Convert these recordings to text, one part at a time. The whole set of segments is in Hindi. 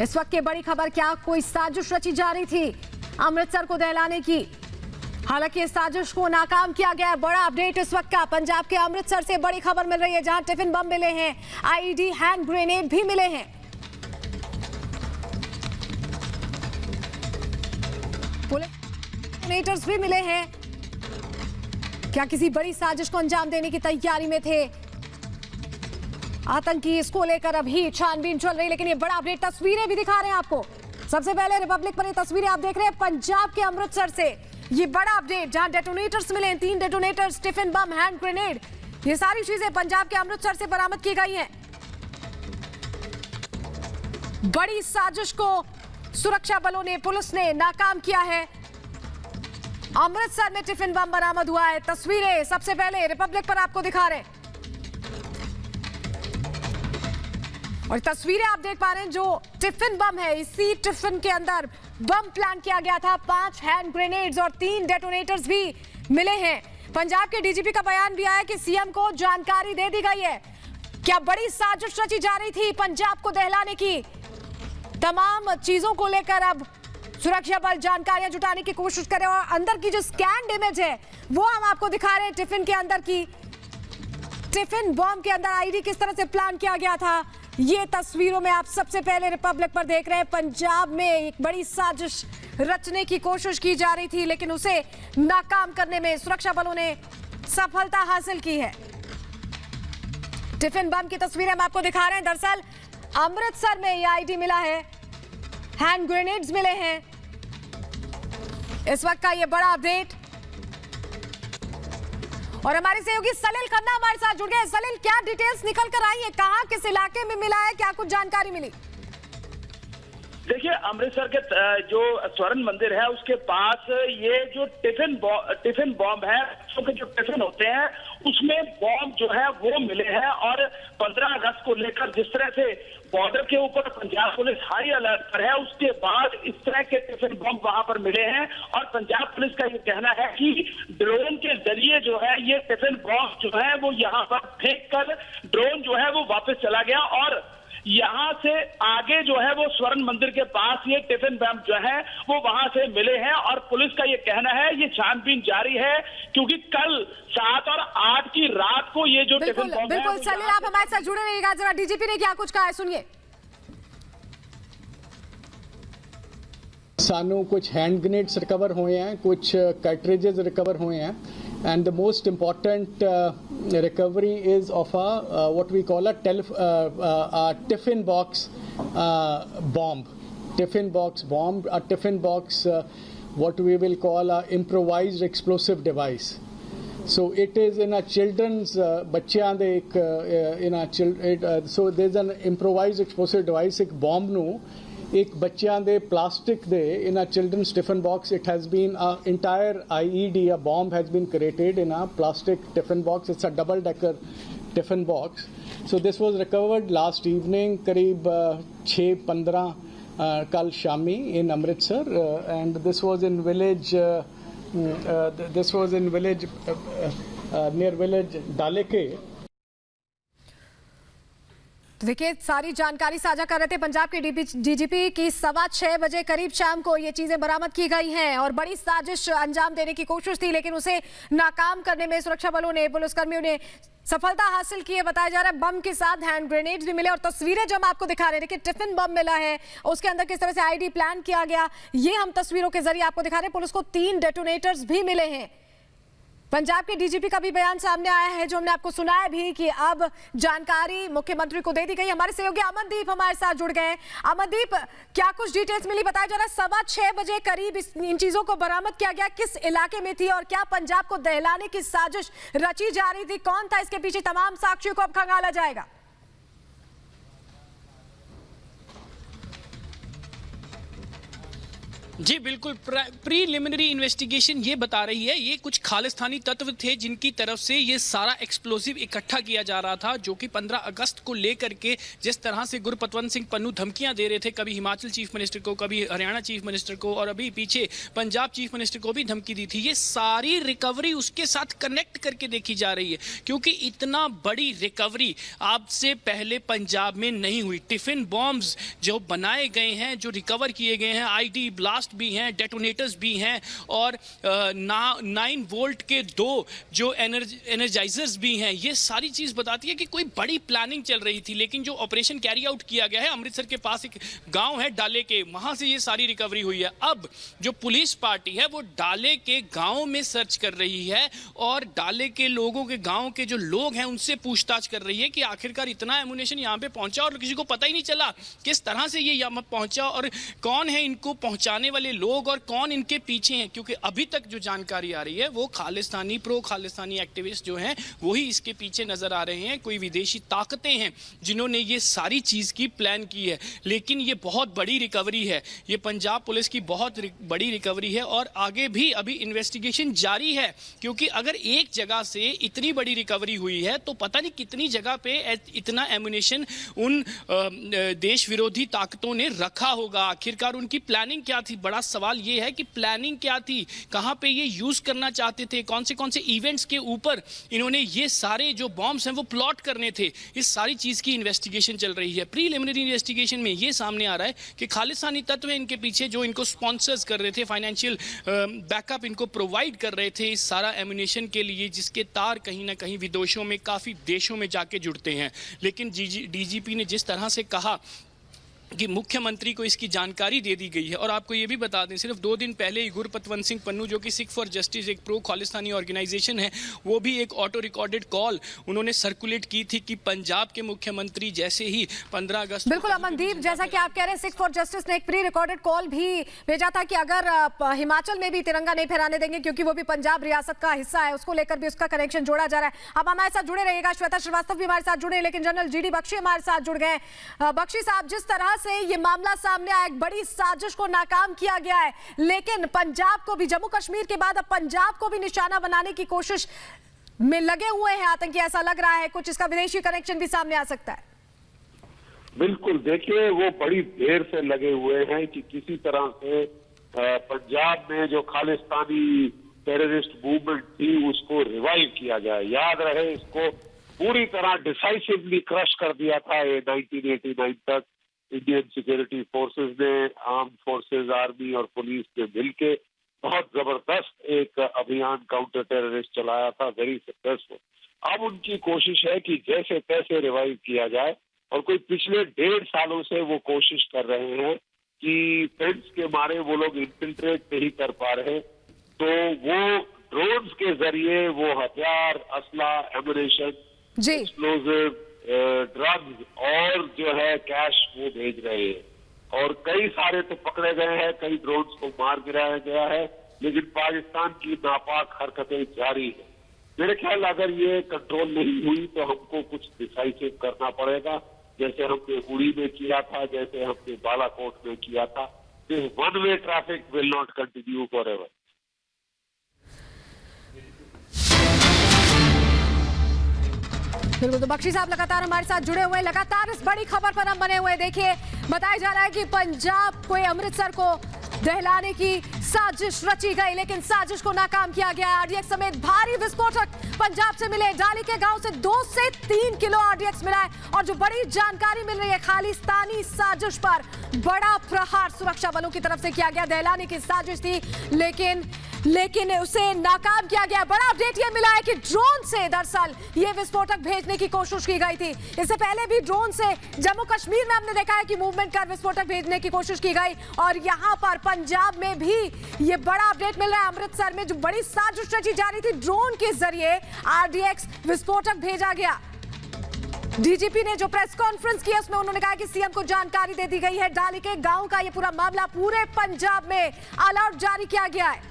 इस वक्त की बड़ी खबर, क्या कोई साजिश रची जा रही थी अमृतसर को दहलाने की? हालांकि इस साजिश को नाकाम किया गया है। बड़ा अपडेट इस वक्त का पंजाब के अमृतसर से बड़ी खबर मिल रही है, जहां टिफिन बम मिले हैं, आईईडी हैंड ग्रेनेड भी मिले हैं। पुलिस भी मिले हैं। क्या किसी बड़ी साजिश को अंजाम देने की तैयारी में थे आतंकी? इसको लेकर अभी छानबीन चल रही, लेकिन ये बड़ा अपडेट, तस्वीरें भी दिखा रहे हैं आपको। सबसे पहले रिपब्लिक पर ये तस्वीरें आप देख रहे हैं पंजाब के अमृतसर से। ये बड़ा अपडेट, जहां डेटोनेटर्स मिले हैं, 3 detonators, tiffin bomb, hand grenade, ये सारी चीजें पंजाब के अमृतसर से बरामद की गई हैं। बड़ी साजिश को सुरक्षा बलों ने, पुलिस ने नाकाम किया है। अमृतसर में टिफिन बम बरामद हुआ है। तस्वीरें सबसे पहले रिपब्लिक पर आपको दिखा रहे हैं, और तस्वीरें आप देख पा रहे हैं जो टिफिन बम है, इसी टिफिन के अंदर बम प्लान किया गया था। 5 हैंड ग्रेनेड्स और 3 डेटोनेटर्स भी मिले हैं। पंजाब के डीजीपी का बयान भी आया कि सीएम को जानकारी दे दी गई है। क्या बड़ी साजिश रची जा रही थी पंजाब को दहलाने की? तमाम चीजों को लेकर अब सुरक्षा बल जानकारियां जुटाने की कोशिश करे, और अंदर की जो स्कैन्ड इमेज है वो हम आपको दिखा रहे हैं। टिफिन के अंदर की, टिफिन बम के अंदर आईडी किस तरह से प्लान किया गया था, ये तस्वीरों में आप सबसे पहले रिपब्लिक पर देख रहे हैं। पंजाब में एक बड़ी साजिश रचने की कोशिश की जा रही थी, लेकिन उसे नाकाम करने में सुरक्षा बलों ने सफलता हासिल की है। टिफिन बम की तस्वीरें हम आपको दिखा रहे हैं। दरअसल अमृतसर में ये आईडी मिला है, हैंड ग्रेनेड्स मिले हैं। इस वक्त का ये बड़ा अपडेट, और हमारे सहयोगी सलील खन्ना हमारे साथ जुड़ गए। सलील, क्या डिटेल्स निकल कर आई है? कहां, किस इलाके में मिला है, क्या कुछ जानकारी मिली? देखिए, अमृतसर के जो स्वर्ण मंदिर है उसके पास ये जो टिफिन बॉम्ब है, बच्चों के जो टिफिन होते हैं उसमें बॉम्ब जो है वो मिले हैं। और 15 अगस्त को लेकर जिस तरह से बॉर्डर के ऊपर पंजाब पुलिस हाई अलर्ट पर है, उसके बाद इस तरह के टिफिन बम वहां पर मिले हैं। और पंजाब पुलिस का ये कहना है कि ड्रोन के जरिए जो है ये टिफिन बम जो है वो यहाँ पर फेंक कर ड्रोन जो है वो वापस चला गया, और यहाँ से आगे जो है वो स्वर्ण मंदिर के पास ये टिफिन बम जो है वो वहां से मिले हैं। और पुलिस का ये कहना है ये छानबीन जारी है, क्योंकि कल 7 और 8 की रात को ये जो टिफिन बम है। बिल्कुल सलील, आप हमारे साथ जुड़े रहिएगा। जरा डीजीपी ने क्या कुछ कहा है, सुनिए। सानू कुछ हैंड ग्रेनेड्स रिकवर हुए हैं, कुछ कैट्रिजेस रिकवर हुए हैं, and the most important recovery is of a what we call a tiffin box bomb. Tiffin box bomb, a tiffin box what we will call a improvised explosive device. So it is in a children's बच्चियां दे एक in a so there's an improvised explosive device, एक bomb ਨੂੰ एक बच्चियां दे plastic they in a children's tiffin box. It has been a entire IED, a bomb has been created in a plastic tiffin box. It's a double decker tiffin box. So this was recovered last evening करीब 6:15 कल Shami in Amritsar, and this was in village near village Daleke. तो देखिए, सारी जानकारी साझा कर रहे थे पंजाब के डीजीपी की। 6:15 बजे करीब शाम को ये चीजें बरामद की गई हैं, और बड़ी साजिश अंजाम देने की कोशिश थी, लेकिन उसे नाकाम करने में सुरक्षा बलों ने, पुलिसकर्मियों ने सफलता हासिल की है। बताया जा रहा है बम के साथ हैंड ग्रेनेड्स भी मिले, और तस्वीरें जो हम आपको दिखा रहे हैं, देखिए टिफिन बम मिला है, उसके अंदर किस तरह से आईडी प्लान किया गया, ये हम तस्वीरों के जरिए आपको दिखा रहे हैं। पुलिस को 3 डेटोनेटर्स भी मिले हैं। पंजाब के डीजीपी का भी बयान सामने आया है, जो हमने आपको सुनाया भी, कि अब जानकारी मुख्यमंत्री को दे दी गई। हमारे सहयोगी अमनदीप हमारे साथ जुड़ गए। अमनदीप, क्या कुछ डिटेल्स मिली? बताया जा रहा है 6:15 बजे करीब इन चीजों को बरामद किया गया, किस इलाके में थी, और क्या पंजाब को दहलाने की साजिश रची जा रही थी? कौन था इसके पीछे? तमाम साक्ष्यों को अब खंगाला जाएगा। जी बिल्कुल, प्रीलिमिनरी इन्वेस्टिगेशन ये बता रही है, ये कुछ खालिस्तानी तत्व थे जिनकी तरफ से ये सारा एक्सप्लोसिव इकट्ठा किया जा रहा था, जो कि 15 अगस्त को लेकर के जिस तरह से गुरपतवंत सिंह पन्नू धमकियां दे रहे थे, कभी हिमाचल चीफ मिनिस्टर को, कभी हरियाणा चीफ मिनिस्टर को, और अभी पीछे पंजाब चीफ मिनिस्टर को भी धमकी दी थी। ये सारी रिकवरी उसके साथ कनेक्ट करके देखी जा रही है, क्योंकि इतना बड़ी रिकवरी आपसे पहले पंजाब में नहीं हुई। टिफिन बॉम्ब्स जो बनाए गए हैं, जो रिकवर किए गए हैं, आईडी ब्लास्ट भी हैं, डेटोनेटर्स भी हैं, और 9 वोल्ट के 2 जो एनर्जाइजर्स भी हैं। ये सारी चीज बताती है कि कोई बड़ी प्लानिंग चल रही थी। लेकिन जो ऑपरेशन कैरी आउट किया गया है, अमृतसर के पास एक गांव है डाले के, वहां से ये सारी रिकवरी हुई है। अब जो पुलिस पार्टी है वो डाले के गांव में सर्च कर रही है, और डाले के लोगों के, गांव के जो लोग हैं उनसे पूछताछ कर रही है कि आखिरकार इतना एमुनेशन यहाँ पे पहुंचा और किसी को पता ही नहीं चला किस तरह से ये यहाँ पहुंचा, और कौन है इनको पहुंचाने वाले लोग और कौन इनके पीछे हैं। क्योंकि अभी तक जो जानकारी आ रही है वो खालिस्तानी, प्रो खालिस्तानी एक्टिविस्ट जो हैं वही इसके पीछे नजर आ रहे हैं। कोई विदेशी ताकतें हैं जिन्होंने ये सारी चीज की प्लान की है। लेकिन ये बहुत बड़ी रिकवरी है, ये पंजाब पुलिस की बहुत बड़ी रिकवरी है, और आगे भी अभी इन्वेस्टिगेशन जारी है। क्योंकि अगर एक जगह से इतनी बड़ी रिकवरी हुई है तो पता नहीं कितनी जगह पे इतना एमुनेशन उन देश विरोधी ताकतों ने रखा होगा। आखिरकार उनकी प्लानिंग क्या थी? बड़ा सवाल ये है कि प्लानिंग क्या थी, कहां पे ये यूज करना चाहते थे, कौन से इवेंट्स के ऊपर इन्होंने ये सारे जो बॉम्ब्स हैं वो प्लॉट करने थे। इस सारी चीज की इन्वेस्टिगेशन चल रही है। प्रीलिमिनरी इन्वेस्टिगेशन में ये सामने आ रहा है कि खालिस्तानी तत्व हैं इनके पीछे, जो इनको स्पॉन्सर्स कर रहे थे, फाइनेंशियल बैकअप इनको प्रोवाइड कर रहे थे इस सारा एमुनेशन के लिए, जिसके तार कहीं ना कहीं विदेशों में, काफी देशों में जाके जुड़ते हैं। लेकिन डीजीपी ने जिस तरह से कहा कि मुख्यमंत्री को इसकी जानकारी दे दी गई है, और आपको ये भी बता दें, सिर्फ 2 दिन पहले ही गुरपतवंत सिंह पन्नू, जो कि सिख फॉर जस्टिस एक प्रो खालिस्तानी ऑर्गेनाइजेशन है, वो भी एक ऑटो रिकॉर्डेड कॉल उन्होंने सर्कुलेट की थी कि पंजाब के मुख्यमंत्री जैसे ही 15 अगस्त। बिल्कुल अमनदीप, जैसा कि आप कह रहे हैं, सिख फॉर जस्टिस ने एक प्री रिकॉर्डेड कॉल भी भेजा था कि अगर हिमाचल में भी तिरंगा नहीं फहराने देंगे, क्योंकि वो भी पंजाब रियासत का हिस्सा है, उसको लेकर भी उसका कनेक्शन जोड़ा जा रहा है। अब हमारे साथ जुड़े रहिएगा, श्वेता श्रीवास्तव भी हमारे साथ जुड़े, लेकिन जनरल जीडी बख्शी हमारे साथ जुड़ गए। बख्शी साहब, जिस तरह से ये मामला सामने आया, एक बड़ी साजिश को नाकाम किया गया है, लेकिन पंजाब को भी, जम्मू कश्मीर के बाद अब पंजाब को भी निशाना बनाने की कोशिश में लगे हुए हैं आतंकी, ऐसा लग रहा है। कुछ इसका विदेशी कनेक्शन भी सामने आ सकता है। बिल्कुल, देखिए वो बड़ी देर से लगे हुए हैं कि किसी तरह से पंजाब में जो खालिस्तानी टेररिस्ट मूवमेंट थी उसको रिवाइव किया जाए। याद रहे, इसको पूरी तरह डिसाइसिवली क्रश कर दिया था ये 1989 तक इंडियन सिक्योरिटी फोर्सेस ने, आर्म्ड फोर्सेस, आर्मी और पुलिस ने मिलके बहुत जबरदस्त एक अभियान काउंटर टेररिस्ट चलाया था, वेरी सक्सेसफुल। अब उनकी कोशिश है कि जैसे तैसे रिवाइव किया जाए, और कोई पिछले 1.5 सालों से वो कोशिश कर रहे हैं कि फेंस के मारे वो लोग इन्फिल्ट्रेट नहीं कर पा रहे, तो वो ड्रोन्स के जरिए वो हथियार, असला, एमुनेशन, एक्सप्लोजिव, ड्रग्स और जो है कैश वो भेज रहे हैं। और कई सारे तो पकड़े गए हैं, कई ड्रोन्स को मार गिराया गया है, लेकिन पाकिस्तान की नापाक हरकतें जारी है। मेरे ख्याल अगर ये कंट्रोल नहीं हुई तो हमको कुछ डिसाइसिव करना पड़ेगा, जैसे हमने उड़ी में किया था, जैसे हमने बालाकोट में किया था। This one way traffic will not continue forever. बिल्कुल, तो बख्शी साहब लगातार हमारे साथ जुड़े हुए हैं, लगातार इस बड़ी खबर पर हम बने हुए हैं। देखिए, बताया जा रहा है कि पंजाब को, अमृतसर को दहलाने की साजिश रची गई, लेकिन साजिश को नाकाम किया गया। आरडीएक्स समेत भारी विस्फोटक पंजाब से मिले। डाली के गांव से 2 से 3 किलो आरडीएक्स मिला है, और जो बड़ी जानकारी मिल रही है, खालिस्तानी साजिश पर बड़ा प्रहार सुरक्षा बलों की तरफ से किया गया। दहलाने की साजिश थी, लेकिन उसे नाकाम किया गया। बड़ा अपडेट यह मिला है कि ड्रोन से दरअसल ये विस्फोटक भेजने की कोशिश की गई थी। इससे पहले भी ड्रोन से जम्मू कश्मीर में हमने देखा है कि मूवमेंट कर विस्फोटक भेजने की कोशिश की गई, और यहां पर पंजाब में भी ये बड़ा अपडेट मिल रहा है। अमृतसर में जो बड़ी साजिश रची जा रही थी, ड्रोन के जरिए आरडीएक्स विस्फोटक भेजा गया। डीजीपी ने जो प्रेस कॉन्फ्रेंस की उसमें उन्होंने कहा कि सीएम को जानकारी दे दी गई है। डाली के गांव का ये पूरा मामला, पूरे पंजाब में अलर्ट जारी किया गया है।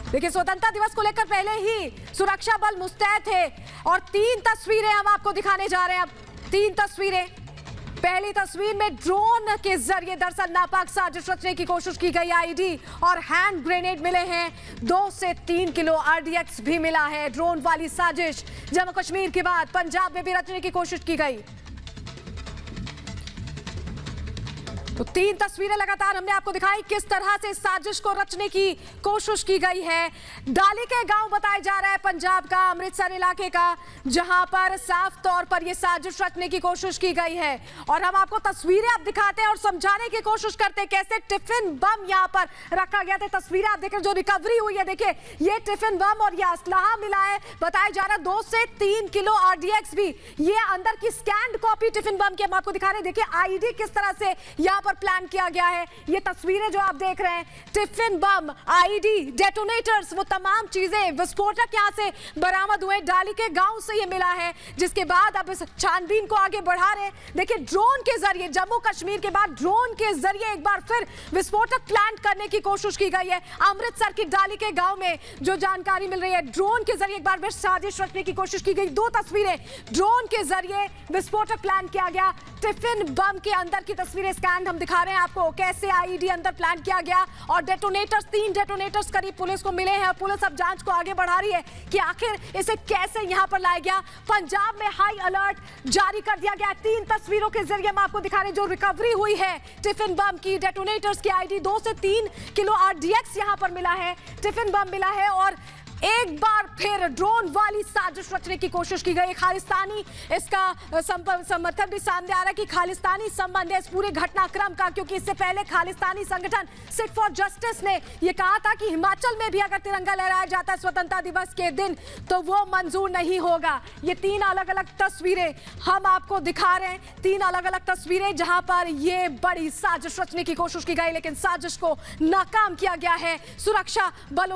देखिए, स्वतंत्रता दिवस को लेकर पहले ही सुरक्षा बल मुस्तैद थे, और 3 तस्वीरें हम आपको दिखाने जा रहे हैं। अब 3 तस्वीरें पहली तस्वीर में ड्रोन के जरिए दरअसल नापाक साजिश रचने की कोशिश की गई। आईडी और हैंड ग्रेनेड मिले हैं, 2 से 3 किलो आरडीएक्स भी मिला है। ड्रोन वाली साजिश जम्मू कश्मीर के बाद पंजाब में भी रचने की कोशिश की गई। तो 3 तस्वीरें लगातार हमने आपको दिखाई किस तरह से साजिश को रचने की कोशिश की गई है। डाली के गांव बताया जा रहा है पंजाब का, अमृतसर इलाके का, जहां पर साफ तौर पर यह साजिश रचने की कोशिश की गई है। और हम आपको तस्वीरें आप दिखाते हैं और समझाने की कोशिश करते हैं कैसे टिफिन बम यहां पर रखा गया था। तस्वीरें आप देखें जो रिकवरी हुई है, देखिए ये टिफिन बम और यह असलाहा मिला है। बताया जा रहा है 2 से 3 किलो आरडीएक्स भी। ये अंदर की स्कैन्ड कॉपी टिफिन बम की हम आपको दिखा रहे हैं। देखिए आईडी किस तरह से यहां पर प्लान किया गया है। ये तस्वीरें जो आप देख रहे हैं, टिफिन बम, आईडी, डेटोनेटर्स, वो तमाम चीजें, विस्फोटक यहां से बरामद हुए। डाली के गांव से ये मिला है, जिसके बाद अब इस छानबीन को आगे बढ़ा रहे हैं। देखिए ड्रोन के जरिए, जम्मू कश्मीर के बाद ड्रोन के जरिए एक बार फिर विस्फोटक प्लांट करने की कोशिश की गई है। अमृतसर की डाली के गांव में जो जानकारी मिल रही है, ड्रोन के जरिए एक बार फिर साजिश रचने की कोशिश की गई। 2 तस्वीरें, ड्रोन के जरिए विस्फोटक प्लान किया गया। टिफिन बम के अंदर की तस्वीरें स्कैन हम दिखा रहे हैं आपको, कैसे आईडी अंदर प्लान किया गया। और डेटोनेटर्स, 3 डेटोनेटर्स करीब पुलिस को मिले हैं। पुलिस अब जांच को आगे बढ़ा रही है कि आखिर इसे कैसे यहां पर लाया गया। पंजाब में हाई अलर्ट जारी कर दिया गया। 3 तस्वीरों के जरिए हम आपको दिखा रहे हैं जो रिकवरी हुई है टिफिन बम की, डेटोनेटर्स की आईडी, 2 से 3 किलो आरडीएक्स यहां पर मिला है, टिफिन बम मिला है। और एक बार फिर ड्रोन वाली साजिश रचने की कोशिश की गई। खालिस्तानी इसका समर्थन भी सामने आ रहा है कि खालिस्तानी संबंध है इस पूरे घटनाक्रम का, क्योंकि इससे पहले खालिस्तानी संगठन सिख फॉर जस्टिस ने यह कहा था कि हिमाचल में भी अगर तिरंगा लहराया जाता है स्वतंत्रता दिवस के दिन तो वो मंजूर नहीं होगा। ये 3 अलग अलग तस्वीरें हम आपको दिखा रहे हैं, 3 अलग अलग तस्वीरें जहां पर ये बड़ी साजिश रचने की कोशिश की गई, लेकिन साजिश को नाकाम किया गया है सुरक्षा बलों की